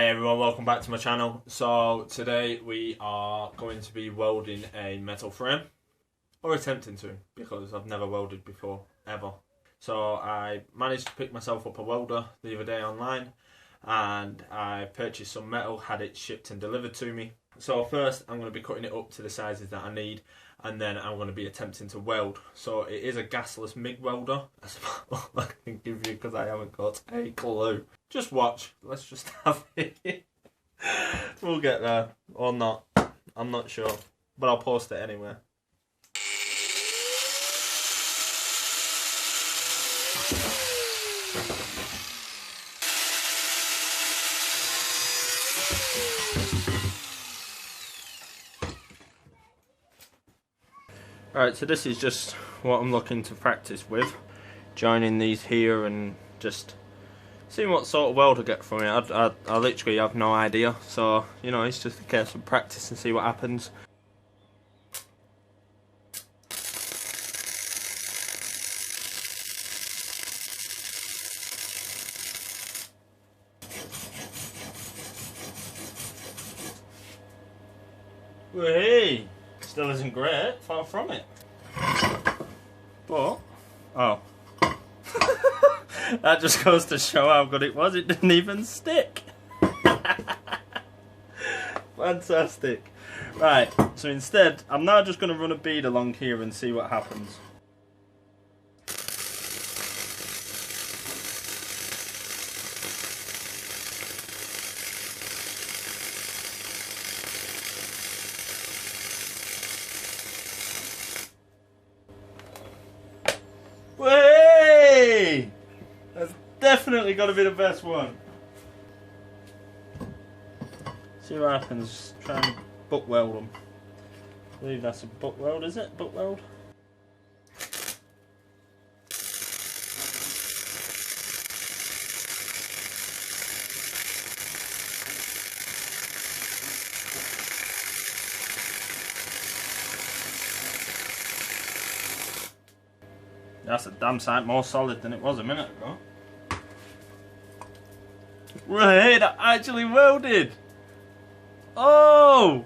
Hey everyone, welcome back to my channel. So today we are going to be welding a metal frame, or attempting to, because I've never welded before, ever. So I managed to pick myself up a welder the other day online, and I purchased some metal, had it shipped and delivered to me. So first I'm going to be cutting it up to the sizes that I need, and then I'm going to be attempting to weld. So it is a gasless MIG welder. That's all I can give you because I haven't got a clue. Just watch. Let's just have it. We'll get there. Or not. I'm not sure. But I'll post it anyway. Right, so this is just what I'm looking to practice with. Joining these here and just seeing what sort of weld I get from it. I literally have no idea, so you know, it's just a case of practice and see what happens. Well, hey, still isn't great, far from it. But, oh. That just goes to show how good it was. It didn't even stick. Fantastic. Right, so instead, I'm now just going to run a bead along here and see what happens. Way! That's definitely got to be the best one. See what happens. Try and butt weld them. I believe that's a butt weld, is it? Butt weld? That's a damn sight more solid than it was a minute ago. Right, that actually welded! Oh!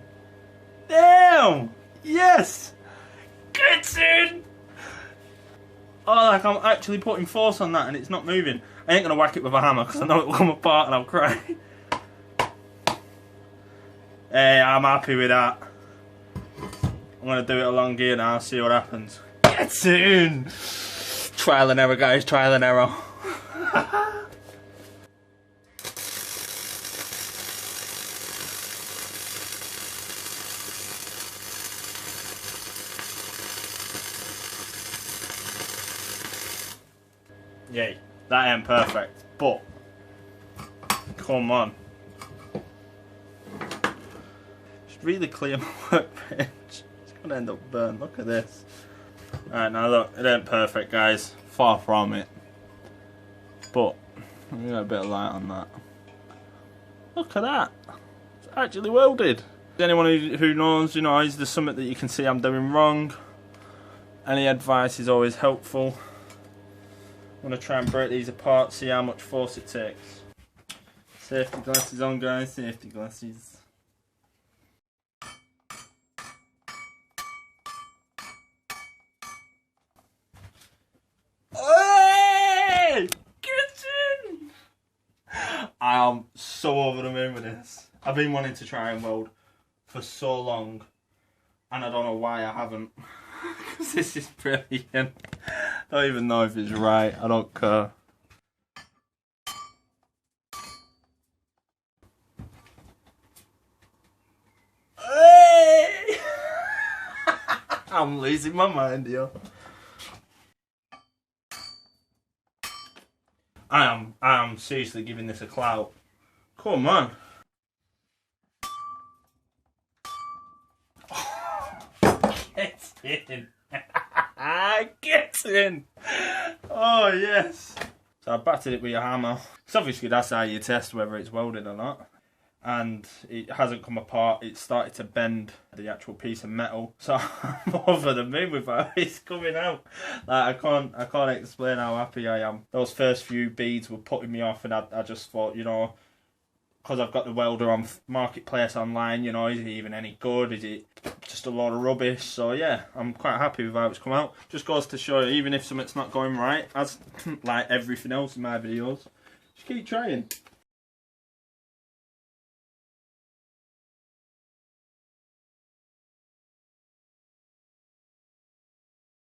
Damn! Yes! Get in! Oh, like I'm actually putting force on that and it's not moving. I ain't gonna whack it with a hammer because I know it'll come apart and I'll cry. Hey, I'm happy with that. I'm gonna do it along here now, see what happens. Get in! Trial and error, guys, trial and error. Yay, that ain't perfect, but come on. Just really clear my workbench. It's gonna end up burnt. Look at this. Alright, now look, it ain't perfect, guys. Far from it. But we got a bit of light on that. Look at that. It's actually welded. Anyone who knows, you know, is there something that you can see I'm doing wrong? Any advice is always helpful. I'm going to try and break these apart, see how much force it takes. Safety glasses on, guys, safety glasses. Hey! Get in! I am so over the moon with this. I've been wanting to try and weld for so long, and I don't know why I haven't. Because this is brilliant. I don't even know if it's right. I don't care. Hey! I'm losing my mind here. I am seriously giving this a clout. Come on. Get in. Get in. Oh yes. So I battered it with a hammer. So obviously that's how you test whether it's welded or not. And it hasn't come apart. It started to bend the actual piece of metal. So I'm over the moon with how it's coming out. Like I can't explain how happy I am. Those first few beads were putting me off, and I just thought, you know, because I've got the welder on Marketplace online, you know, is it even any good? Is it just a lot of rubbish? So yeah, I'm quite happy with how it's come out. Just goes to show you, even if something's not going right, as like everything else in my videos, just keep trying.